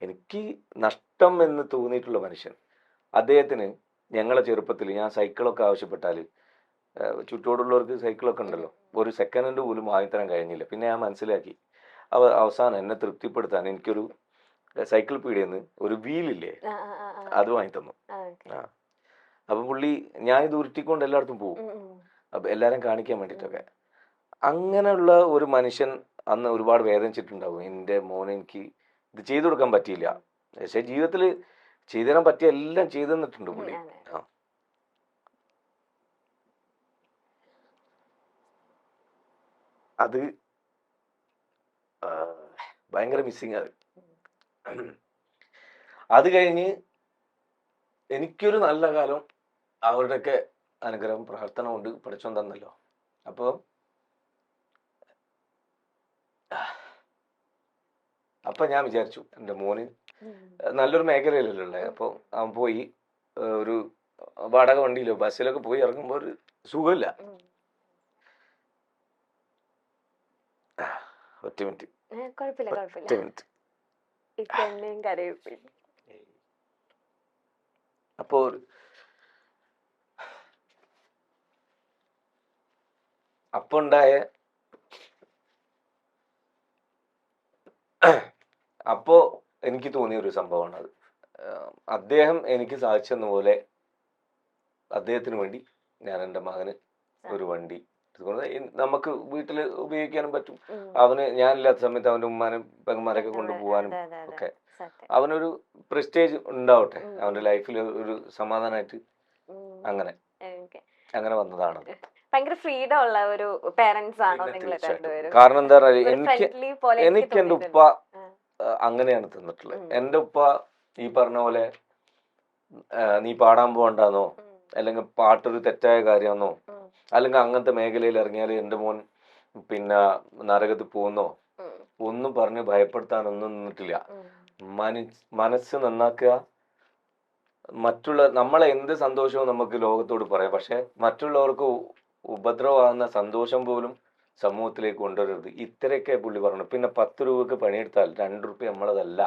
എനിക്ക് നഷ്ടം എന്ന് തോന്നിയിട്ടുള്ള മനുഷ്യൻ അദ്ദേഹത്തിന് ഞങ്ങളെ ചെറുപ്പത്തിൽ ഞാൻ സൈക്കിളൊക്കെ ആവശ്യപ്പെട്ടാൽ ചുറ്റോടുള്ളവർക്ക് സൈക്കിളൊക്കെ ഉണ്ടല്ലോ, ഒരു സെക്കൻഡ് ഹാൻഡ് പോലും വാങ്ങിത്തരാൻ കഴിഞ്ഞില്ല. പിന്നെ ഞാൻ മനസ്സിലാക്കി അവസാനം എന്നെ തൃപ്തിപ്പെടുത്താൻ എനിക്കൊരു സൈക്കിൾ പീടിയെന്ന് ഒരു വീലില്ലേ അത് വാങ്ങി തന്നു. ആ അപ്പം പുള്ളി ഞാൻ ഇത് ഉരുട്ടിക്കൊണ്ട് എല്ലായിടത്തും പോകും, അപ്പം എല്ലാവരും കാണിക്കാൻ വേണ്ടിയിട്ടൊക്കെ. അങ്ങനെയുള്ള ഒരു മനുഷ്യൻ അന്ന് ഒരുപാട് വേദനിച്ചിട്ടുണ്ടാവും. എൻ്റെ മോനെ എനിക്ക് ഇത് ചെയ്തു കൊടുക്കാൻ പറ്റിയില്ല, പക്ഷെ ജീവിതത്തിൽ ചെയ്തു തരാൻ പറ്റിയ എല്ലാം ചെയ്തു തന്നിട്ടുണ്ട് പുള്ളി. ആ അത് ഭയങ്കര മിസ്സിങ്. അത് കഴിഞ്ഞ് എനിക്കൊരു നല്ല കാലം അവരുടെയൊക്കെ അനുഗ്രഹം പ്രാർത്ഥന കൊണ്ട് പഠിച്ചോൻ തന്നല്ലോ. അപ്പോൾ ഞാൻ വിചാരിച്ചു എൻ്റെ മോന് നല്ലൊരു മേഖലയിലല്ലോ ഉള്ളത്. അപ്പോൾ അവൻ പോയി ഒരു വാടക വണ്ടിയിലോ ബസ്സിലൊക്കെ പോയി ഇറങ്ങുമ്പോൾ ഒരു സുഖമില്ല. ഒറ്റ മിനിറ്റ്. അപ്പോൾ ഉണ്ടായ എനിക്ക് തോന്നിയ ഒരു സംഭവമാണ് അത്. അദ്ദേഹം എനിക്ക് സാധിച്ചെന്ന പോലെ അദ്ദേഹത്തിന് വേണ്ടി ഞാൻ എൻ്റെ മകന് ഒരു വണ്ടി നമുക്ക് വീട്ടിൽ ഉപയോഗിക്കാനും പറ്റും. അവന് ഞാനില്ലാത്ത സമയത്ത് അവന്റെ ഉമ്മാനും പെങ്ങന്മാരൊക്കെ കൊണ്ടുപോകാനും ഒക്കെ അവനൊരു പ്രസ്റ്റേജ് ഉണ്ടാവട്ടെ അവന്റെ ലൈഫിൽ, ഒരു സമാധാനമായിട്ട്. അങ്ങനെ വന്നതാണ്. ഭയങ്കര ഫ്രീഡം ഉള്ള ഒരു പേരൻസ് ആണോ നിങ്ങൾ രണ്ടുപേരും? കാരണം എന്താ പറയുക, എനിക്ക് എന്റെ ഉപ്പ അങ്ങനെയാണ് തന്നിട്ടുള്ളത്. എന്റെ ഉപ്പ ഈ പറഞ്ഞ പോലെ നീ പാടാൻ പോകണ്ടെന്നോ അല്ലെങ്കിൽ പാട്ടൊരു തെറ്റായ കാര്യമെന്നോ അല്ലെങ്കിൽ അങ്ങനത്തെ മേഖലയിൽ ഇറങ്ങിയാൽ എൻ്റെ മോൻ പിന്നെ നരകത്തിൽ പോകുന്നോ ഒന്നും പറഞ്ഞ് ഭയപ്പെടുത്താനൊന്നും നിന്നിട്ടില്ല. മനസ്സ് നന്നാക്കുക, മറ്റുള്ള നമ്മളെ എന്ത് സന്തോഷവും നമുക്ക് ലോകത്തോട് പറയാം, പക്ഷെ മറ്റുള്ളവർക്ക് ഉപദ്രവമാകുന്ന സന്തോഷം പോലും സമൂഹത്തിലേക്ക് കൊണ്ടുവരരുത്. ഇത്രയൊക്കെ പുള്ളി പറഞ്ഞു. പിന്നെ 10 രൂപക്ക് പണിയെടുത്താൽ 2 രൂപ നമ്മളതല്ല,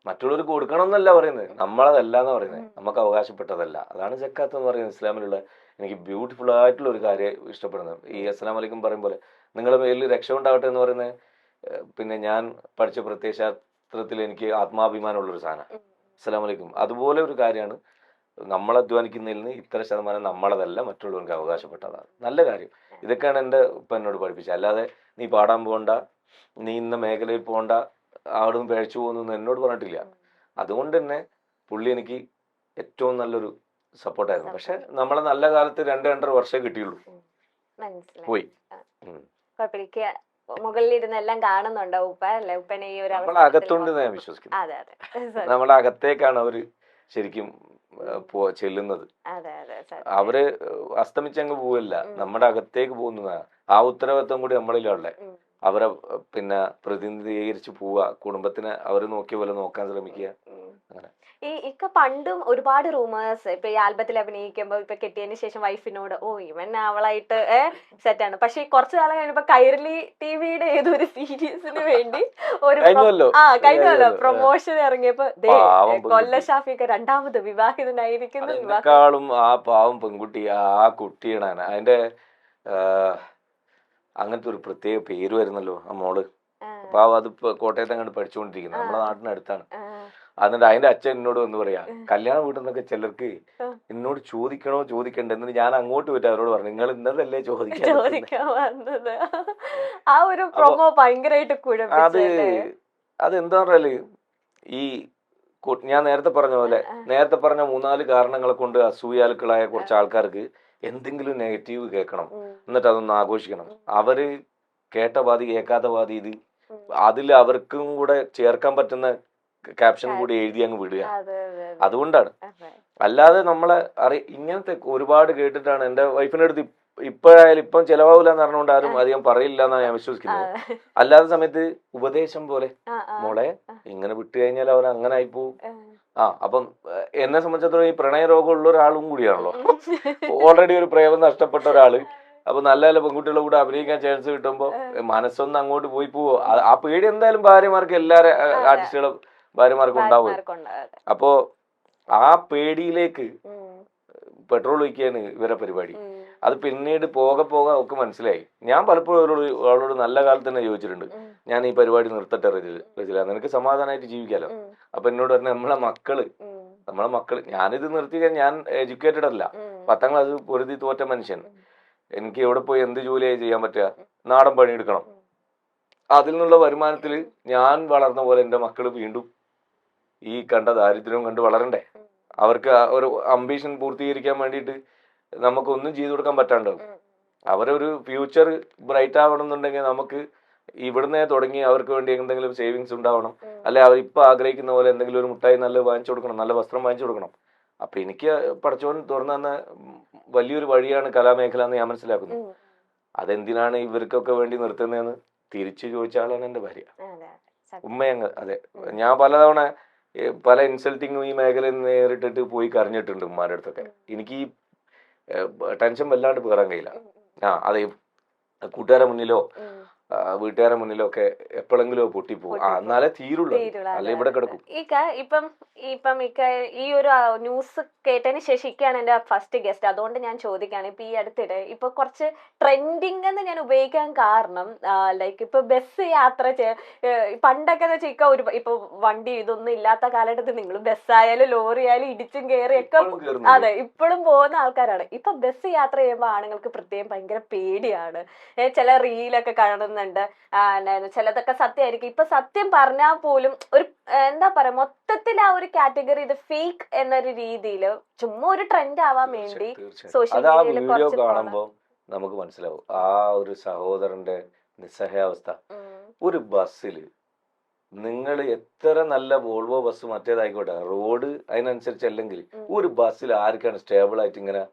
മറ്റുള്ളവർക്ക് കൊടുക്കണം എന്നല്ല പറയുന്നത്, നമ്മളതല്ല എന്ന് പറയുന്നത്, നമുക്ക് അവകാശപ്പെട്ടതല്ല. അതാണ് സക്കാത്ത് എന്ന് പറയുന്നത് ഇസ്ലാമിലുള്ള എനിക്ക് ബ്യൂട്ടിഫുൾ ആയിട്ടുള്ള ഒരു കാര്യം ഇഷ്ടപ്പെടുന്നത്. ഈ അസ്സലാമു അലൈക്കും പറയും പോലെ നിങ്ങളുടെ പേരിൽ രക്ഷ ഉണ്ടാവട്ടെ എന്ന് പറയുന്നത്. പിന്നെ ഞാൻ പഠിച്ച പ്രത്യയശാസ്ത്രത്തിൽ എനിക്ക് ആത്മാഭിമാനമുള്ളൊരു സാധനം അസ്സലാമു അലൈക്കും. അതുപോലെ ഒരു കാര്യമാണ് നമ്മൾ അധ്വാനിക്കുന്നതിൽ നിന്ന് ഇത്ര ശതമാനം നമ്മളതല്ല, മറ്റുള്ളവർക്ക് അവകാശപ്പെട്ടതാണ്. നല്ല കാര്യം. ഇതൊക്കെയാണ് എൻ്റെ ഉപ്പ എന്നോട് പഠിപ്പിച്ചത്. അല്ലാതെ നീ പാടാൻ പോകണ്ട, നീ ഇന്ന മേഖലയിൽ പോകണ്ട, അവിടെ നിന്ന് പിഴച്ചു പോകുന്നു എന്നോട് പറഞ്ഞിട്ടില്ല. അതുകൊണ്ട് തന്നെ പുള്ളി എനിക്ക് ഏറ്റവും നല്ലൊരു സപ്പോർട്ടായിരുന്നു. പക്ഷെ നമ്മളെ നല്ല കാലത്ത് 2-2.5 വർഷമേ കിട്ടിയുള്ളൂ, പോയി. മുകളിലിരുന്നെല്ലാം കാണുന്നുണ്ടോ ഉപ്പ? അല്ലെ ഉപ്പനെ ഈ ഒരു നമ്മളെ അകത്തുണ്ട് ഞാൻ വിശ്വസിക്കുന്നു. നമ്മളെ അകത്തേക്കാണ് അവര് ശരിക്കും ചെല്ലുന്നത്. അവര് അസ്തമിച്ചങ്ങ് പോവല്ല, നമ്മുടെ അകത്തേക്ക് പോകുന്നതാണ്. ആ ഉത്തരവാദിത്വം കൂടി നമ്മളിലുള്ള അവരെ പിന്നെ പ്രതിനിധീകരിച്ച് പോവുക, കുടുംബത്തിനെ അവര് നോക്കിയ പോലെ നോക്കാൻ ശ്രമിക്കുക. അങ്ങനെ ഇക്ക പണ്ടും ഒരുപാട് റൂമേഴ്സ് ഇപ്പൊ ഈ ആൽബത്തിൽ അഭിനയിക്കുമ്പോ ഇപ്പൊ കെട്ടിയതിന് ശേഷം വൈഫിനോട് ഇവൻ അവളായിട്ട് സെറ്റാണ്, പക്ഷെ കുറച്ചു കാലം കഴിഞ്ഞപ്പോ കൈരളി ടിവിയുടെ ഏതൊരു സീരീസിന് വേണ്ടി ഒരു കഴിഞ്ഞല്ലോ പ്രൊമോഷൻ ഇറങ്ങിയപ്പോ കൊല്ല ഷാഫിയൊക്കെ 2ാമത് വിവാഹിതനായിരിക്കുന്നു. ആ പാവം പെൺകുട്ടി ആ കുട്ടിയാണ് അതിന്റെ അങ്ങനത്തെ ഒരു പ്രത്യേക പേര് വരുന്നല്ലോ ആ മോള്. പാവം അത് കോട്ടയത്ത് അങ്ങോട്ട് പഠിച്ചുകൊണ്ടിരിക്കുന്നത്, നമ്മളെ നാട്ടിനടുത്താണ്. എന്നിട്ട് അതിന്റെ അച്ഛൻ എന്നോട് വന്ന് പറയാ, കല്യാണ വീട്ടിൽ നിന്നൊക്കെ ചിലർക്ക് എന്നോട് ചോദിക്കണ്ടേ എന്നിട്ട് ഞാൻ അങ്ങോട്ട് പോയിട്ട് അവരോട് പറഞ്ഞു, നിങ്ങൾ ഇന്നതല്ലേ ചോദിക്കാൻ വന്നത്. അതെന്താ പറഞ്ഞാല് ഈ ഞാൻ നേരത്തെ പറഞ്ഞ പോലെ നേരത്തെ പറഞ്ഞ 3-4 കാരണങ്ങളെ കൊണ്ട് അസൂയാലുക്കളായ കുറച്ച് ആൾക്കാർക്ക് എന്തെങ്കിലും നെഗറ്റീവ് കേൾക്കണം, എന്നിട്ട് അതൊന്ന് ആഘോഷിക്കണം. അവര് കേട്ട പാതി കേൾക്കാത്ത പാതി ഇത് അതിൽ അവർക്കും കൂടെ ചേർക്കാൻ പറ്റുന്ന ക്യാപ്ഷൻ കൂടി എഴുതി അങ്ങ് വിടുക. അതുകൊണ്ടാണ്. അല്ലാതെ നമ്മളെ ഇങ്ങനത്തെ ഒരുപാട് കേട്ടിട്ടാണ്. എൻ്റെ വൈഫിന്റെ അടുത്ത് ഇപ്പോഴായാലും ഇപ്പം ചെലവാവില്ല എന്ന് പറഞ്ഞുകൊണ്ട് ആരും അധികം പറയില്ല എന്നാണ് ഞാൻ വിശ്വസിക്കുന്നത്. അല്ലാത്ത സമയത്ത് ഉപദേശം പോലെ, മോളെ ഇങ്ങനെ വിട്ടു കഴിഞ്ഞാൽ അവർ അങ്ങനെ ആയിപ്പോവും. അപ്പം എന്നെ സംബന്ധിച്ചിടത്തോളം ഈ പ്രണയ രോഗമുള്ള ഒരാളും കൂടിയാണല്ലോ, ഓൾറെഡി ഒരു പ്രേമം നഷ്ടപ്പെട്ട ഒരാള്. അപ്പൊ നല്ല നല്ല പെൺകുട്ടികളുടെ കൂടെ അഭിനയിക്കാൻ ചാൻസ് കിട്ടുമ്പോ മനസ്സൊന്ന് അങ്ങോട്ട് പോയി പോവോ. ആ പേടി എന്തായാലും ഭാര്യമാർക്ക് എല്ലാരും ആർട്ടിസ്റ്റുകളും ഭാര്യമാർക്ക് ഉണ്ടാവും. അപ്പോ ആ പേടിയിലേക്ക് പെട്രോൾ ഒഴിക്കുകയാണ് ഇവരെ പരിപാടി. അത് പിന്നീട് പോകെ അവർക്ക് മനസ്സിലായി. ഞാൻ പലപ്പോഴും അവളോട് നല്ല കാലത്ത് തന്നെ ചോദിച്ചിട്ടുണ്ട്, ഞാൻ ഈ പരിപാടി നിർത്തട്ടെ റജില, നിനക്ക് സമാധാനമായിട്ട് ജീവിക്കാലോ. അപ്പൊ എന്നോട് പറഞ്ഞ നമ്മളെ മക്കള് ഞാനിത് നിർത്തിക്കാൻ ഞാൻ എഡ്യൂക്കേറ്റഡ് അല്ല, 10ാം ക്ലാസ് പൊരുതി തോറ്റ മനുഷ്യൻ. എനിക്ക് എവിടെ പോയി എന്ത് ജോലിയായി ചെയ്യാൻ പറ്റുക? നാടൻ പണിയെടുക്കണം. അതിൽ നിന്നുള്ള വരുമാനത്തിൽ ഞാൻ വളർന്ന പോലെ എൻ്റെ മക്കള് വീണ്ടും ഈ കണ്ട ദാരിദ്ര്യവും കണ്ട് വളരണ്ടേ? അവർക്ക് ഒരു അംബീഷൻ പൂർത്തീകരിക്കാൻ വേണ്ടിയിട്ട് നമുക്കൊന്നും ചെയ്തു കൊടുക്കാൻ പറ്റാണ്ടാവും. അവരൊരു ഫ്യൂച്ചർ ബ്രൈറ്റ് ആവണം എന്നുണ്ടെങ്കിൽ നമുക്ക് ഇവിടുന്ന് തുടങ്ങി അവർക്ക് വേണ്ടി എന്തെങ്കിലും സേവിങ്സ് ഉണ്ടാവണം. അല്ലെ അവർ ഇപ്പൊ ആഗ്രഹിക്കുന്ന പോലെ എന്തെങ്കിലും ഒരു മുട്ടായി നല്ല വാങ്ങിച്ചു കൊടുക്കണം, നല്ല വസ്ത്രം വാങ്ങിച്ചു കൊടുക്കണം. അപ്പൊ എനിക്ക് പഠിച്ചോൻ തുറന്നു തന്ന വലിയൊരു വഴിയാണ് കലാമേഖല എന്ന് ഞാൻ മനസ്സിലാക്കുന്നു. അതെന്തിനാണ് ഇവർക്കൊക്കെ വേണ്ടി നിർത്തുന്നതെന്ന് തിരിച്ചു ചോദിച്ച ആളാണ് എന്റെ ഭാര്യ, ഉമ്മയങ്ങ്. അതെ, ഞാൻ പലതവണ പല ഇൻസൾട്ടിങ്ങും ഈ മേഖലയിൽ നേരിട്ടിട്ട് പോയി കരഞ്ഞിട്ടുണ്ട് ഉമ്മാരുടെ അടുത്തൊക്കെ. എനിക്ക് ഈ ടെൻഷൻ വല്ലാണ്ട് പേറാൻ കഴിയില്ല. അതെ, കൂട്ടുകാരെ മുന്നിലോ വീട്ടുകാരെ മുന്നിലോ ഒക്കെ എപ്പോഴെങ്കിലും പൊട്ടിപ്പോവും. എന്നാലേ തീരുള്ളൂ, അല്ലെ ഇവിടെ കിടക്കും. ഇപ്പം ഈ ഒരു ന്യൂസ് കേട്ടതിന് ശേഷം ഇക്കാണ് എന്റെ ഫസ്റ്റ് ഗസ്റ്റ്. അതുകൊണ്ട് ഞാൻ ചോദിക്കുകയാണ്, ഇപ്പൊ ഈ അടുത്തിടെ ഇപ്പൊ കുറച്ച് ട്രെൻഡിങ് എന്ന് ഞാൻ ഉപയോഗിക്കാൻ കാരണം ലൈക്ക് ഇപ്പൊ ബസ് യാത്ര പണ്ടൊക്കെ എന്ന് വെച്ചാൽ ഒരു ഇപ്പൊ വണ്ടി ഇതൊന്നും ഇല്ലാത്ത കാലഘട്ടത്തിൽ നിങ്ങൾ ബസ്സായാലും ലോറി ആയാലും ഇടിച്ചും കയറിയൊക്കെ അതെ ഇപ്പോഴും പോകുന്ന ആൾക്കാരാണ്. ഇപ്പൊ ബസ് യാത്ര ചെയ്യുമ്പോൾ ആണുങ്ങൾക്ക് പ്രത്യേകം ഭയങ്കര പേടിയാണ്. ചില റീലൊക്കെ കാണുന്നുണ്ട്, ചിലതൊക്കെ സത്യമായിരിക്കും. ഇപ്പൊ സത്യം പറഞ്ഞാൽ പോലും ഒരു എന്താ പറയാ, മൊത്തത്തിൽ ആ ഒരു കാറ്റഗറി ഇത് ഫേക്ക് എന്നൊരു രീതിയിൽ ചുമ്മാ ഒരു ട്രെൻഡ് ആവാൻ വേണ്ടി സോഷ്യൽ മീഡിയയിൽ കാണുമ്പോൾ നമുക്ക് മനസ്സിലാവും ആ ഒരു സഹോദരന്റെ നിസ്സഹായാവസ്ഥ. ഒരു ബസ്സില് നിങ്ങൾ എത്ര നല്ല വോൾവോ ബസ് മറ്റേതായിക്കോട്ടെ, റോഡ് അതിനനുസരിച്ച് അല്ലെങ്കിൽ ഒരു ബസ്സിൽ ആർക്കാണ് സ്റ്റേബിൾ ആയിട്ട്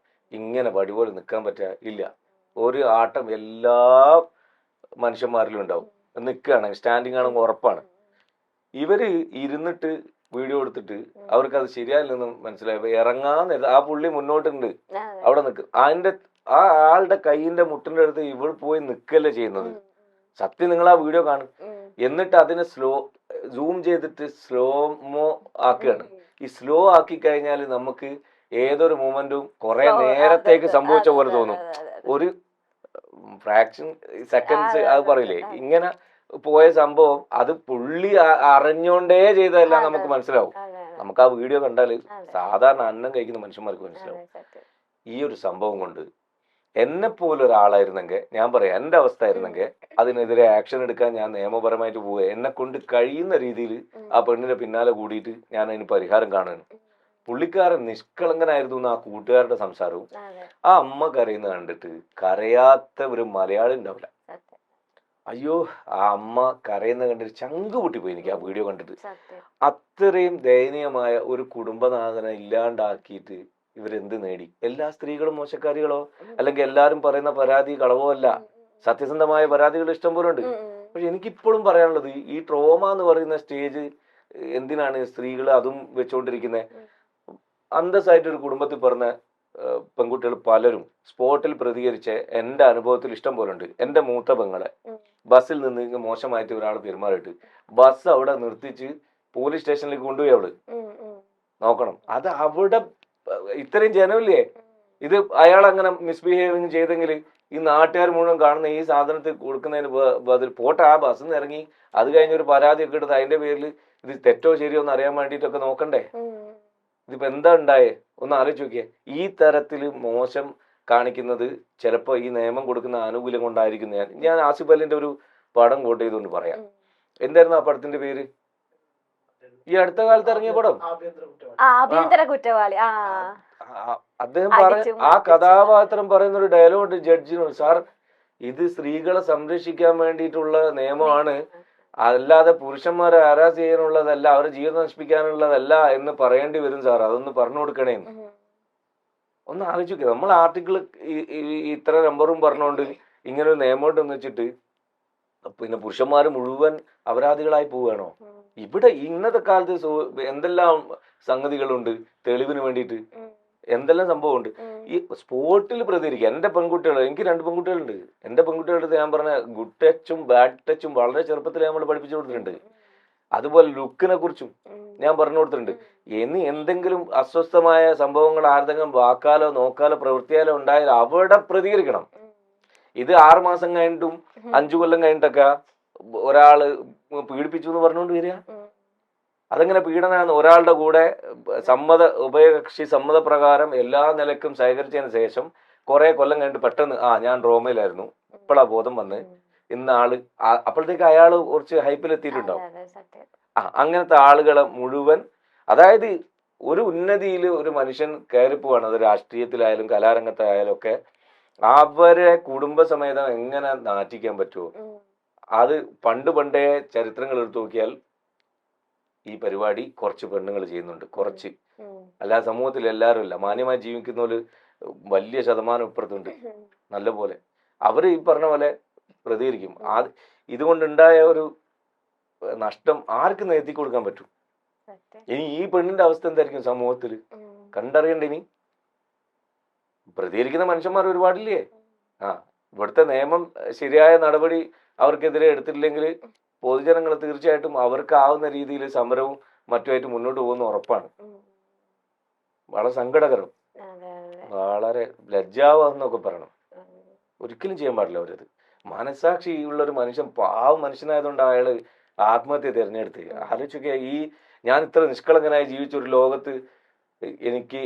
ഇങ്ങനെ വടി പോലെ നിൽക്കാൻ പറ്റുക? ഇല്ല. ഒരു ആട്ടം എല്ലാ മനുഷ്യന്മാരിലും ഉണ്ടാവും. നിൽക്കുകയാണെങ്കിൽ സ്റ്റാൻഡിങ് ആണെങ്കിൽ ഉറപ്പാണ്. ഇവര് ഇരുന്നിട്ട് വീഡിയോ എടുത്തിട്ട് അവർക്ക് അത് ശരിയായില്ലെന്ന് മനസ്സിലായപ്പോ ഇറങ്ങാൻ ആ പുള്ളി മുന്നോട്ടുണ്ട്, അവിടെ നിൽക്കും. ആ ആളുടെ കൈയിന്റെ മുട്ടിന്റെ അടുത്ത് ഇവൾ പോയി നിൽക്കല്ലേ ചെയ്യുന്നത്. സത്യം നിങ്ങൾ ആ വീഡിയോ കാണും. എന്നിട്ട് അതിനെ സൂം ചെയ്തിട്ട് സ്ലോമോ ആക്കുകയാണ്. ഈ സ്ലോ ആക്കി കഴിഞ്ഞാൽ നമുക്ക് ഏതൊരു മൂമെന്റും കുറെ നേരത്തേക്ക് സംഭവിച്ച പോലെ തോന്നും. ഒരു ഫ്രാക്ഷൻ സെക്കൻഡ്സ് അത് പറയില്ലേ, ഇങ്ങനെ പോയ സംഭവം അത് പുള്ളി അറിഞ്ഞോണ്ടേ ചെയ്തതല്ല നമുക്ക് മനസ്സിലാവും. നമുക്ക് ആ വീഡിയോ കണ്ടാൽ സാധാരണ അന്നം കഴിക്കുന്ന മനുഷ്യന്മാർക്ക് മനസ്സിലാവും. ഈ ഒരു സംഭവം കൊണ്ട് എന്നെ പോലെ ഒരാളായിരുന്നെങ്കിൽ, ഞാൻ പറയാം എന്റെ അവസ്ഥ ആയിരുന്നെങ്കിൽ അതിനെതിരെ ആക്ഷൻ എടുക്കാൻ ഞാൻ നിയമപരമായിട്ട് പോവുക. എന്നെ കൊണ്ട് കഴിയുന്ന രീതിയിൽ ആ പെണ്ണിന്റെ പിന്നാലെ കൂടിയിട്ട് ഞാൻ അതിന് പരിഹാരം കാണുന്നു. പുള്ളിക്കാരൻ നിഷ്കളങ്കനായിരുന്നു. ആ കൂട്ടുകാരുടെ സംസാരവും ആ അമ്മ കരയുന്ന കണ്ടിട്ട് കരയാത്ത ഒരു മലയാളി ഉണ്ടാവില്ല. അയ്യോ, ആ അമ്മ കരയുന്ന കണ്ടിട്ട് ചങ്ക് പൊട്ടിപ്പോയി എനിക്ക് ആ വീഡിയോ കണ്ടിട്ട്. അത്രയും ദയനീയമായ ഒരു കുടുംബനാഥനെ ഇല്ലാണ്ടാക്കിയിട്ട് ഇവരെന്ത് നേടി? എല്ലാ സ്ത്രീകളും മോശക്കാരികളോ അല്ലെങ്കിൽ എല്ലാരും പറയുന്ന പരാതി കളവോ അല്ല, സത്യസന്ധമായ പരാതികൾ ഇഷ്ടം പോലെ ഉണ്ട്. പക്ഷെ എനിക്കിപ്പോഴും പറയാനുള്ളത്, ഈ ട്രോമ എന്ന് പറയുന്ന സ്റ്റേജ് എന്തിനാണ് സ്ത്രീകൾ അതും വെച്ചുകൊണ്ടിരിക്കുന്നത്? അന്തസ്സായിട്ട് ഒരു കുടുംബത്തിൽ പറഞ്ഞ പെൺകുട്ടികൾ പലരും സ്പോട്ടിൽ പ്രതികരിച്ച് എന്റെ അനുഭവത്തിൽ ഇഷ്ടം പോലെ ഉണ്ട്. എന്റെ മൂത്ത പെങ്ങളെ ബസ്സിൽ നിന്ന് മോശമായിട്ട് ഒരാൾ പെരുമാറിയിട്ട് ബസ് അവിടെ നിർത്തിച്ച് പോലീസ് സ്റ്റേഷനിലേക്ക് കൊണ്ടുപോയി. അവള് നോക്കണം, അത് അവിടെ ഇത്രയും ജനമില്ലേ, ഇത് അയാൾ അങ്ങനെ മിസ്ബിഹേവിങ് ചെയ്തെങ്കിൽ ഈ നാട്ടുകാർ മുഴുവൻ കാണുന്ന ഈ സാധനത്തിൽ കൊടുക്കുന്നതിന് ബദൽ പോട്ടെ, ആ ബസ്സിൽ നിന്ന് ഇറങ്ങി അത് കഴിഞ്ഞൊരു പരാതിയൊക്കെ എടുത്ത് അതിന്റെ പേരിൽ ഇത് തെറ്റോ ശരിയോ എന്ന് അറിയാൻ വേണ്ടിയിട്ടൊക്കെ നോക്കണ്ടേ? ഇതിപ്പോ എന്താ ഉണ്ടായേ? ഒന്ന് ആലോചിച്ച് നോക്കിയേ. ഈ തരത്തില് മോശം കാണിക്കുന്നത് ചിലപ്പോ ഈ നിയമം കൊടുക്കുന്ന ആനുകൂല്യം കൊണ്ടായിരിക്കും. ഞാൻ ആസിഫ് അലിന്റെ ഒരു പടം കോട്ട് ചെയ്തുകൊണ്ട് പറയാം. എന്തായിരുന്നു ആ പടത്തിന്റെ പേര്? ഈ അടുത്ത കാലത്ത് ഇറങ്ങിയ പടം ആഭ്യന്തര കുറ്റവാളി. അദ്ദേഹം ആ കഥാപാത്രം പറയുന്ന ഒരു ഡയലോഗ് ജഡ്ജിനോട്, സാർ ഇത് സ്ത്രീകളെ സംരക്ഷിക്കാൻ വേണ്ടിയിട്ടുള്ള നിയമമാണ്, അല്ലാതെ പുരുഷന്മാരെ ഹരാസ് ചെയ്യാനുള്ളതല്ല, അവരുടെ ജീവിതം നശിപ്പിക്കാനുള്ളതല്ല എന്ന് പറയേണ്ടി വരും സാർ, അതൊന്ന് പറഞ്ഞു കൊടുക്കണേ. ഒന്ന് ആലോചിക്കുക. നമ്മൾ ആർട്ടിക്കിൾ ഇത്ര നമ്പറും പറഞ്ഞുകൊണ്ട് ഇങ്ങനെ ഒരു നിയമം എന്ന് വെച്ചിട്ട് പിന്നെ പുരുഷന്മാര് മുഴുവൻ അപരാധികളായി പോവുകയാണോ? ഇവിടെ ഇന്നത്തെ കാലത്ത് എന്തെല്ലാം സംഗതികളുണ്ട് തെളിവിന് വേണ്ടിയിട്ട്, എന്തെല്ലാം സംഭവമുണ്ട്. ഈ സ്പോർട്ടിൽ പ്രതികരിക്കുക. എന്റെ പെൺകുട്ടികൾ, എനിക്ക് 2 പെൺകുട്ടികളുണ്ട്. എന്റെ പെൺകുട്ടികളുടെ ഞാൻ പറഞ്ഞ ഗുഡ് ടച്ചും ബാഡ് ടച്ചും വളരെ ചെറുപ്പത്തിൽ നമ്മൾ പഠിപ്പിച്ചു കൊടുത്തിട്ടുണ്ട്. അതുപോലെ ലുക്കിനെ കുറിച്ചും ഞാൻ പറഞ്ഞു കൊടുത്തിട്ടുണ്ട്. ഇനി എന്തെങ്കിലും അസ്വസ്ഥമായ സംഭവങ്ങൾ ആരുടെങ്കിലും വാക്കാലോ നോക്കാലോ പ്രവൃത്തിയാലോ ഉണ്ടായാൽ അവിടെ പ്രതികരിക്കണം. ഇത് 6 മാസം കഴിഞ്ഞിട്ടും 5 കൊല്ലം കഴിഞ്ഞിട്ടൊക്കെ ഒരാള് പീഡിപ്പിച്ചു എന്ന് പറഞ്ഞുകൊണ്ട് വരിക. അതെങ്ങനെ പീഡനാണ്? ഒരാളുടെ കൂടെ ഉഭയകക്ഷി സമ്മതപ്രകാരം എല്ലാ നിലക്കും സഹകരിച്ചതിന് ശേഷം കുറെ കൊല്ലം കഴിഞ്ഞിട്ട് പെട്ടെന്ന് ഞാൻ ഡ്രോമയിലായിരുന്നു, ഇപ്പോഴാ ബോധം വന്ന്, ഇന്ന ആള് അപ്പോഴത്തേക്ക് അയാള് കുറച്ച് ഹൈപ്പിലെത്തിയിട്ടുണ്ടാവും. അങ്ങനത്തെ ആളുകളെ മുഴുവൻ, അതായത് ഒരു ഉന്നതിയിൽ ഒരു മനുഷ്യൻ കയറിപ്പോവാണ്, അത് രാഷ്ട്രീയത്തിലായാലും കലാരംഗത്തായാലും ഒക്കെ, അവരെ കുടുംബസമേതം എങ്ങനെ നാറ്റിക്കാൻ പറ്റുമോ? അത് പണ്ടേ ചരിത്രങ്ങൾ എടുത്തു നോക്കിയാൽ ഈ പരിപാടി കുറച്ച് പെണ്ണുങ്ങൾ ചെയ്യുന്നുണ്ട്, കുറച്ച്. അല്ലാതെ സമൂഹത്തിൽ എല്ലാവരും ഇല്ല. മാന്യമായി ജീവിക്കുന്നവര് വലിയ ശതമാനം ഇപ്പുറത്തുണ്ട് നല്ല പോലെ. അവര് ഈ പറഞ്ഞ പോലെ പ്രതികരിക്കും. ഇതുകൊണ്ടുണ്ടായ ഒരു നഷ്ടം ആർക്ക് നികത്തി കൊടുക്കാൻ പറ്റും? ഇനി ഈ പെണ്ണിന്റെ അവസ്ഥ എന്തായിരിക്കും സമൂഹത്തിൽ കണ്ടറിയണ്ട. ഇനി പ്രതികരിക്കുന്ന മനുഷ്യന്മാർ ഒരുപാടില്ലേ? ഇവിടുത്തെ നിയമം ശരിയായ നടപടി അവർക്കെതിരെ എടുത്തിട്ടില്ലെങ്കിൽ പൊതുജനങ്ങൾ തീർച്ചയായിട്ടും അവർക്കാവുന്ന രീതിയിൽ സമരവും മറ്റുമായിട്ട് മുന്നോട്ട് പോകുന്ന ഉറപ്പാണ്. വളരെ സങ്കടകരം, വളരെ ലജ്ജാവെന്നൊക്കെ പറയണം. ഒരിക്കലും ചെയ്യാൻ പാടില്ല അവരത്. മനസാക്ഷി ഉള്ള ഒരു മനുഷ്യൻ, പാവം മനുഷ്യനായതുകൊണ്ട് അയാള് ആത്മഹത്യ തിരഞ്ഞെടുത്ത്. ആലോചിക്കുക, ഞാൻ ഇത്ര നിഷ്കളങ്കനായി ജീവിച്ച ഒരു ലോകത്ത് എനിക്ക്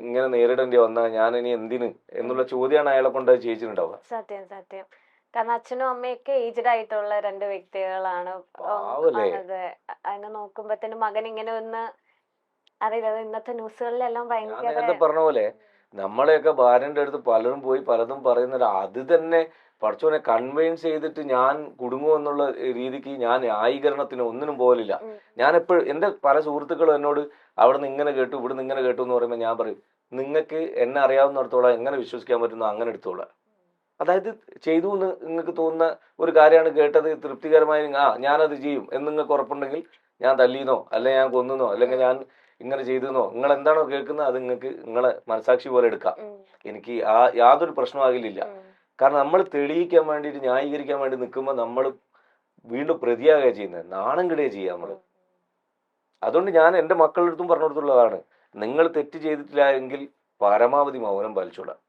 ഇങ്ങനെ നേരിടേണ്ടി വന്നാൽ ഞാൻ ഇനി എന്തിന് എന്നുള്ള ചോദ്യമാണ് അയാളെ കൊണ്ട് ചെയ്യിച്ചിട്ടുണ്ടാവുക. സത്യം സത്യം. കാരണം അച്ഛനും അമ്മയൊക്കെ ഏജ്ഡ് ആയിട്ടുള്ള 2 വ്യക്തികളാണ്. അതെ, അതിനെ നോക്കുമ്പോ മകൻ ഇങ്ങനെ ഒന്ന് അറിയില്ല. ഇന്നത്തെ ന്യൂസുകളിലെല്ലാം ഭയങ്കര പറഞ്ഞ പോലെ നമ്മളെയൊക്കെ ഭാര്യന്റെ അടുത്ത് പലരും പോയി പലതും പറയുന്നത്, അത് തന്നെ പഠിച്ചോനെ കൺവിൻസ് ചെയ്തിട്ട് ഞാൻ കുടുങ്ങുമെന്നുള്ള രീതിക്ക് ഞാൻ ന്യായീകരണത്തിന് ഒന്നിനും പോലില്ല. ഞാൻ എപ്പോഴും എന്റെ പല സുഹൃത്തുക്കളും എന്നോട് അവിടുന്ന് ഇങ്ങനെ കേട്ടു ഇവിടുന്ന് ഇങ്ങനെ കേട്ടു എന്ന് പറയുമ്പോൾ ഞാൻ പറയും, നിങ്ങൾക്ക് എന്നെ അറിയാവുന്നിടത്തോളം എങ്ങനെ വിശ്വസിക്കാൻ പറ്റുന്നു അങ്ങനെ എടുത്തോളാം. അതായത് ചെയ്തു എന്ന് നിങ്ങൾക്ക് തോന്നുന്ന ഒരു കാര്യമാണ് കേട്ടത്, തൃപ്തികരമായി ഞാനത് ചെയ്യും എന്ന് നിങ്ങൾക്ക് ഉറപ്പുണ്ടെങ്കിൽ, ഞാൻ തല്ലിയെന്നോ അല്ലെങ്കിൽ ഞാൻ കൊന്നുന്നോ അല്ലെങ്കിൽ ഞാൻ ഇങ്ങനെ ചെയ്തെന്നോ നിങ്ങൾ എന്താണോ കേൾക്കുന്നത് അത് നിങ്ങൾക്ക് നിങ്ങളെ മനസാക്ഷി പോലെ എടുക്കാം. എനിക്ക് യാതൊരു പ്രശ്നമാകില്ല. കാരണം നമ്മൾ തെളിയിക്കാൻ വേണ്ടിയിട്ട് ന്യായീകരിക്കാൻ വേണ്ടി നിൽക്കുമ്പോൾ നമ്മൾ വീണ്ടും പ്രതിയാകുക ചെയ്യുന്നത്, നാണം കിടുകയാണ് ചെയ്യുക നമ്മൾ. അതുകൊണ്ട് ഞാൻ എൻ്റെ മക്കളുടെ അടുത്തും പറഞ്ഞു കൊടുത്തുള്ളതാണ്, നിങ്ങൾ തെറ്റ് ചെയ്തിട്ടില്ല എങ്കിൽ പരമാവധി മൗനം പാലിച്ചോളാം.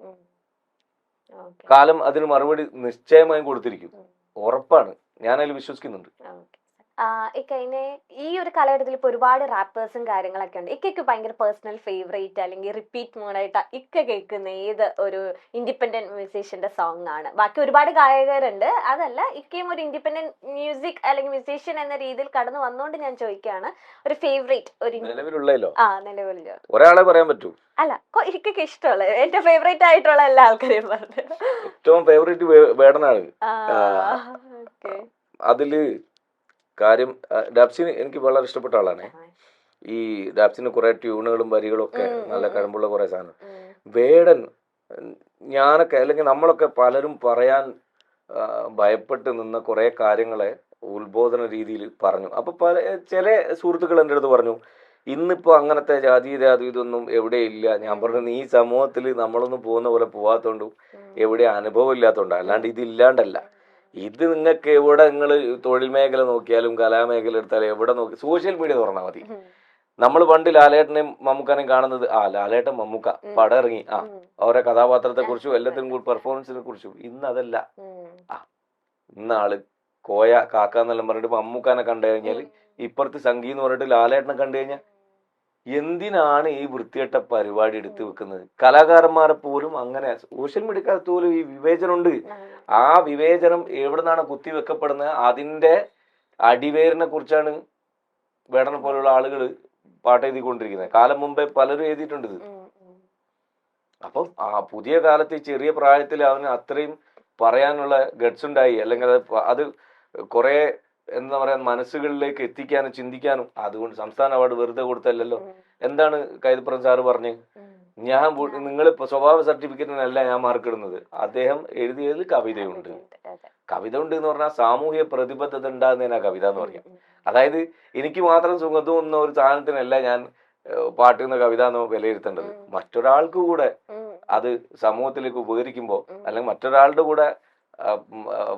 കാലം അതിന് മറുപടി നിശ്ചയമായും കൊടുത്തിരിക്കും, ഉറപ്പാണ്. ഞാനതിൽ വിശ്വസിക്കുന്നുണ്ട്. ഈ ഒരു കാലഘട്ടത്തിൽ ഇപ്പൊ ഒരുപാട് റാപ്പേഴ്സും കാര്യങ്ങളൊക്കെ ഉണ്ട്. ഇക്കയ്ക്ക് ഭയങ്കര പേഴ്സണൽ ഫേവറേറ്റ് അല്ലെങ്കിൽ റിപ്പീറ്റ് മോഡായിട്ട് ഇക്ക കേൾക്കുന്ന ഏത് ഒരു ഇൻഡിപെൻഡന്റ് മ്യൂസീഷ്യന്റെ സോങ് ആണ്? ബാക്കി ഒരുപാട് ഗായകരുണ്ട്, അതല്ല, ഇക്കയും ഒരു ഇൻഡിപെൻഡന്റ് മ്യൂസിക് അല്ലെങ്കിൽ മ്യൂസീഷ്യൻ എന്ന രീതിയിൽ കടന്നു വന്നോണ്ട് ഞാൻ ചോദിക്കുകയാണ്, ഒരു ഫേവറേറ്റ് ഒരു നിലവിലുള്ള ഒരാളെ പറയാൻ പറ്റൂ? അല്ല, ഇക്കയ്ക്ക് ഇഷ്ടമുള്ള എന്റെ ഫേവറേറ്റ് ആയിട്ടുള്ള എല്ലാ ആൾക്കാരെയും പറഞ്ഞു. ഏറ്റവും ഫേവറേറ്റ് വേടനാണ്. അതില് കാര്യം ഡാപ്സിന് എനിക്ക് വളരെ ഇഷ്ടപ്പെട്ട ആളാണ്. ഈ ഡാപ്സിന് കുറെ ട്യൂണുകളും വരികളും ഒക്കെ നല്ല കഴിവുള്ള കുറെ സാധനം. വേടൻ ഞാനൊക്കെ അല്ലെങ്കിൽ നമ്മളൊക്കെ പലരും പറയാൻ ഭയപ്പെട്ട് നിന്ന കുറെ കാര്യങ്ങളെ ഉത്ബോധന രീതിയിൽ പറഞ്ഞു. അപ്പൊ ചില സുഹൃത്തുക്കൾ എൻ്റെ അടുത്ത് പറഞ്ഞു, ഇന്നിപ്പോ അങ്ങനത്തെ ജാതീയത ഇതൊന്നും എവിടെ ഇല്ല. ഞാൻ പറഞ്ഞു, ഈ സമൂഹത്തിൽ നമ്മളൊന്നും പോകുന്ന പോലെ പോവാത്തോണ്ടും എവിടെ അനുഭവം ഇല്ലാത്തോണ്ടാ, അല്ലാണ്ട് ഇതില്ലാണ്ടല്ല. ഇത് നിങ്ങൾക്ക് എവിടെ നിങ്ങൾ തൊഴിൽ മേഖല നോക്കിയാലും കലാമേഖല എടുത്താലും എവിടെ നോക്കി സോഷ്യൽ മീഡിയ തുറന്നാൽ മതി. നമ്മൾ പണ്ട് ലാലേട്ടനെയും മമ്മൂക്കാനെയും കാണുന്നത് ലാലേട്ടൻ മമ്മൂക്ക പടം ഇറങ്ങി അവരുടെ കഥാപാത്രത്തെ കുറിച്ചും എല്ലാത്തിനും കൂടി പെർഫോമൻസിനെ കുറിച്ചും. ഇന്ന് അതല്ല. ഇന്നാള് കോയ കാക്ക എന്നെല്ലാം പറഞ്ഞിട്ട് മമ്മൂക്കാനെ കണ്ടു കഴിഞ്ഞാൽ ഇപ്പുറത്ത് സംഗീ എന്ന് പറഞ്ഞിട്ട് ലാലേട്ടനെ കണ്ടു കഴിഞ്ഞാൽ എന്തിനാണ് ഈ വൃത്തികെട്ട പരിപാടി എടുത്തു വെക്കുന്നത്? കലാകാരന്മാരെ പോലും അങ്ങനെ സോഷ്യൽ മീഡിയക്കകത്ത് പോലും ഈ വിവേചനമുണ്ട്. ആ വിവേചനം എവിടെ നിന്നാണ് കുത്തിവെക്കപ്പെടുന്നത്? അതിന്റെ അടിവേരിനെ കുറിച്ചാണ് വേടനെ പോലുള്ള ആളുകൾ പാട്ട് എഴുതിക്കൊണ്ടിരിക്കുന്നത്. കാലം മുമ്പേ പലരും എഴുതിയിട്ടുണ്ട് ഇത്. അപ്പം ആ പുതിയ കാലത്ത് ചെറിയ പ്രായത്തിൽ അവന് അത്രയും പറയാനുള്ള ഗട്സ് ഉണ്ടായി, അല്ലെങ്കിൽ അത് കുറെ എന്താ പറയാ മനസ്സുകളിലേക്ക് എത്തിക്കാനും ചിന്തിക്കാനും. അതുകൊണ്ട് സംസ്ഥാന അവാർഡ് വെറുതെ കൊടുത്തല്ലോ. എന്താണ് കൈതപ്രം സാറ് പറഞ്ഞ്, ഞാൻ നിങ്ങൾ സ്വഭാവ സർട്ടിഫിക്കറ്റിനല്ല ഞാൻ മാർക്ക് ഇടുന്നത്. അദ്ദേഹം എഴുതിയതിൽ കവിതയുണ്ട്. കവിത ഉണ്ട് എന്ന് പറഞ്ഞാൽ സാമൂഹ്യ പ്രതിബദ്ധത ഉണ്ടാകുന്നതിനാ കവിത എന്ന് പറയാം. അതായത് എനിക്ക് മാത്രം സുഖം തോന്നുന്ന ഒരു സാധനത്തിനല്ല ഞാൻ പാട്ടുന്ന കവിത എന്ന് വിലയിരുത്തേണ്ടത്. മറ്റൊരാൾക്ക് കൂടെ അത് സമൂഹത്തിലേക്ക് ഉപകരിക്കുമ്പോൾ, അല്ലെങ്കിൽ മറ്റൊരാളുടെ കൂടെ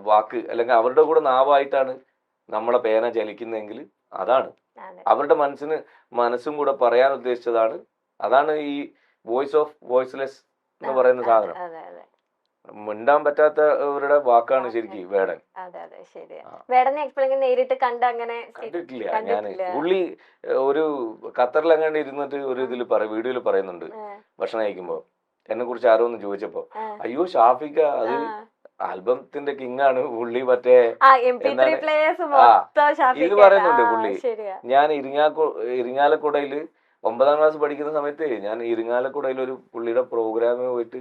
വാക്ക് അല്ലെങ്കിൽ അവരുടെ കൂടെ നാവായിട്ടാണ് നമ്മളെ പേന ചലിക്കുന്നതെങ്കിൽ അതാണ് അവരുടെ മനസ്സും കൂടെ പറയാൻ ഉദ്ദേശിച്ചതാണ്. അതാണ് ഈ വോയിസ് ഓഫ് വോയിസ്ലെസ് എന്ന് പറയുന്ന സാധനം. മിണ്ടാൻ പറ്റാത്തവരുടെ വാക്കാണ് ശരിക്കും വേടൻ. നേരിട്ട് കണ്ടിട്ടില്ല ഞാൻ. പുള്ളി ഒരു ഖത്തറിൽ അങ്ങാണ്ട് ഇരുന്നിട്ട് ഒരു ഇതിൽ വീഡിയോയിൽ പറയുന്നുണ്ട്, ഭക്ഷണം കഴിക്കുമ്പോ എന്നെ കുറിച്ച് ആരോ ഒന്ന് ചോദിച്ചപ്പോ, അയ്യോ ഷാഫിക്ക അത് ആൽബത്തിന്റെ കിങ് ആണ് പുള്ളി, മറ്റേ ഇത് പറയുന്നുണ്ട് പുള്ളി. ഞാൻ ഇരിങ്ങാലക്കുടയില് 9ാം ക്ലാസ് പഠിക്കുന്ന സമയത്ത് ഞാൻ ഇരിങ്ങാലക്കുടയിൽ ഒരു പുള്ളിയുടെ പ്രോഗ്രാമിന് പോയിട്ട്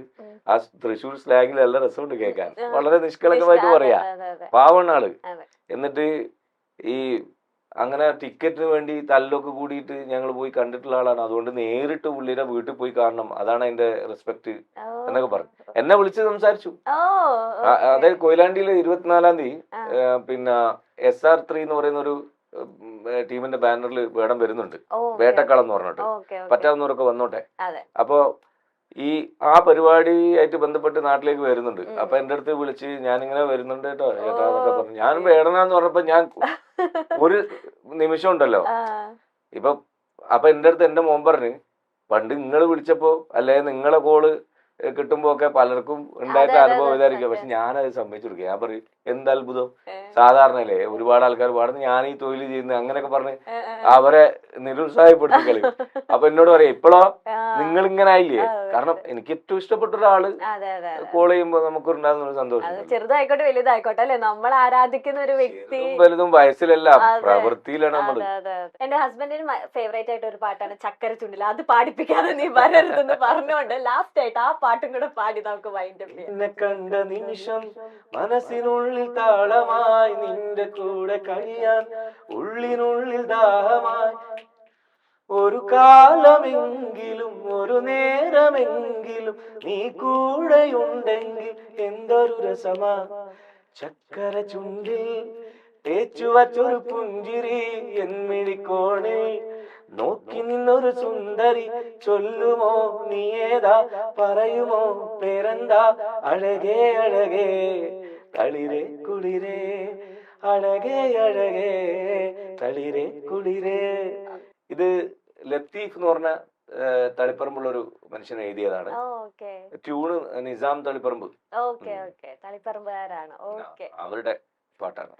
ആ തൃശ്ശൂർ സ്ലാങ്ങിൽ നല്ല രസമുണ്ട് കേൾക്കാൻ, വളരെ നിഷ്കളങ്കമായിട്ട് പറയാ, പാവണ്ണ ആള്. എന്നിട്ട് ഈ അങ്ങനെ ടിക്കറ്റിന് വേണ്ടി തല്ലൊക്കെ കൂടിയിട്ട് ഞങ്ങൾ പോയി കണ്ടിട്ടുള്ള ആളാണ്. അതുകൊണ്ട് നേരിട്ട് പുള്ളിയുടെ വീട്ടിൽ പോയി കാണണം, അതാണ് അതിന്റെ റെസ്പെക്ട് എന്നൊക്കെ പറഞ്ഞു. എന്നെ വിളിച്ച് സംസാരിച്ചു. അതായത് കൊയിലാണ്ടിയിൽ 24-ാം തീയതി പിന്നെ SR3 എന്ന് പറയുന്ന ഒരു ടീമിന്റെ ബാനറിൽ വേടം വരുന്നുണ്ട്, വേട്ടക്കളം എന്ന് പറഞ്ഞിട്ട്. പറ്റാവുന്നവരൊക്കെ വന്നോട്ടെ. അപ്പൊ ഈ ആ പരിപാടിയായിട്ട് ബന്ധപ്പെട്ട് നാട്ടിലേക്ക് വരുന്നുണ്ട്. അപ്പൊ എന്റെ അടുത്ത് വിളിച്ച് ഞാനിങ്ങനെ വരുന്നുണ്ട് കേട്ടോ ചേട്ടാ എന്നൊക്കെ പറഞ്ഞു. ഞാൻ വേടനാന്ന് പറഞ്ഞപ്പോ ഞാൻ ഒരു നിമിഷം ഉണ്ടല്ലോ ഇപ്പൊ. അപ്പൊ എന്റെ അടുത്ത് എന്റെ മോൻ പറഞ്ഞു, പണ്ട് നിങ്ങൾ വിളിച്ചപ്പോ അല്ലെ നിങ്ങളെ കോള് കിട്ടുമ്പോ ഒക്കെ പലർക്കും ഉണ്ടായിട്ട് അനുഭവം ഇതായിരിക്കും, പക്ഷെ ഞാനത് സമ്മതിച്ചു കൊടുക്കുക. ഞാൻ പറയും എന്ത് അത്ഭുതം, സാധാരണയല്ലേ ഒരുപാട് ആൾക്കാർ പാടുന്നു, ഞാൻ ഈ തൊഴിൽ ചെയ്യുന്നത് അങ്ങനെയൊക്കെ പറഞ്ഞ് അവരെ നിരുത്സാഹപ്പെടുത്തി കളയും. അപ്പൊ എന്നോട് പറയാം ഇപ്പോഴോ നിങ്ങൾ ഇങ്ങനെ ആയില്ലേ, കാരണം എനിക്ക് ഏറ്റവും ഇഷ്ടപ്പെട്ട ഒരാള് കോൾ ചെയ്യുമ്പോ നമുക്ക് ഉണ്ടാകുന്ന ഒരു സന്തോഷം. ചെറുതായിക്കോട്ടെ വലുതായിക്കോട്ടെ അല്ലെ, നമ്മൾ ആരാധിക്കുന്ന ഒരു വ്യക്തി വലുതും വയസ്സിലല്ല പ്രവൃത്തിയിലാണ് നമ്മൾ. എന്റെ ഹസ്ബൻഡിന് ഫേവറേറ്റ് ആയിട്ട് ഒരു പാട്ടാണ് ചക്കര ചുണ്ടിൽ, അത് പാടിപ്പിക്കാതെ നീ വരരുതെന്ന് പറഞ്ഞുകൊണ്ട് ലാസ്റ്റ് ആയിട്ട് ആ പാട്ടും കൂടെ പാടി നമുക്ക് വൈൻഡപ്പ് കണ്ട നിമിഷം മനസ്സിനുള്ളിൽ താളമായി നിന്റെ കൂടെ കഴിയാൻ ഉള്ളിനുള്ളിൽ ദാഹമായി ഒരു കാലമെങ്കിലും ഒരു നേരമെങ്കിലും നീ കൂടെയുണ്ടെങ്കിൽ എന്തൊരു രസമാ ചക്കര ചുണ്ടിൽ തേച്ചു വച്ചൊരു പുഞ്ചിരി എന്മിഴിക്കോണേ നോക്കി നിന്നൊരു സുന്ദരി ചൊല്ലുമോ നീ ഏതാ പറയുമോ പേരെന്താ അഴകേ അഴകേ തളിരെ കുളിരേ അഴകേ അഴകേ തളിരെ കുളിരേ. ഇത് ലത്തീഫ് എന്ന് പറഞ്ഞ തളിപ്പറമ്പുള്ള ഒരു മനുഷ്യൻ എഴുതിയതാണ്. ട്യൂണ് നിസാം തളിപ്പറമ്പ്, തളിപ്പറമ്പുകാരാണ്. അവരുടെ പാട്ടാണ്.